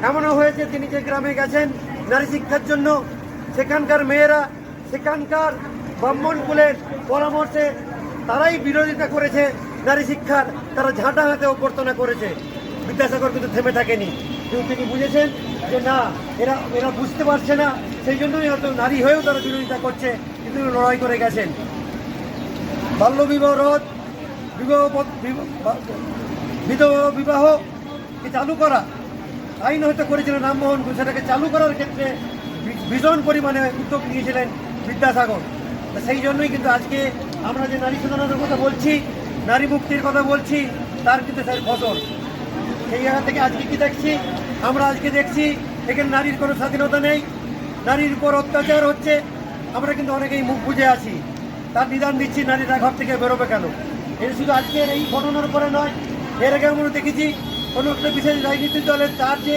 এমনও হয়েছে তিনি যে গ্রামে গেছেন নারী শিক্ষার জন্য, সেখানকার মেয়েরা, সেখানকার ব্রাহ্মণ কুলের পরামর্শে তারাই বিরোধিতা করেছে নারী শিক্ষার, তারা ঝাঁটা হাতে অভ্যর্থনা করেছে। বিদ্যাসাগর কিন্তু থেমে থাকেনি, কিন্তু তিনি বুঝেছেন যে না, এরা বুঝতে পারছে না, সেই জন্যই হয়তো নারী হয়েও তারা বিরোধিতা করছে, কিন্তু লড়াই করে গেছেন। বাল্যবিবাহ রোধ, বিধবা বিবাহকে চালু করা আইন হয়তো করেছিলেন রামমোহন, সেটাকে চালু করার ক্ষেত্রে ভীষণ পরিমাণে উদ্যোগ নিয়েছিলেন বিদ্যাসাগর। সেই জন্যই কিন্তু আজকে আমরা যে নারী শোধনের কথা বলছি, নারী মুক্তির কথা বলছি, তার কিন্তু সেই ফসল। সেই জায়গা থেকে আজকে কি দেখছি আমরা? আজকে দেখছি এখানে নারীর কোনো স্বাধীনতা নেই, নারীর উপর অত্যাচার হচ্ছে। আমরা কিন্তু অনেকেই মুখ বুঝে আছি, তার নিদান দিচ্ছি নারীরা ঘর থেকে বেরোবে কেন। এটা শুধু আজকের এই ঘটনার পরে নয়, এর আগে আমরা দেখেছি কোনো একটা বিশেষ রাজনীতিক দলের তার যে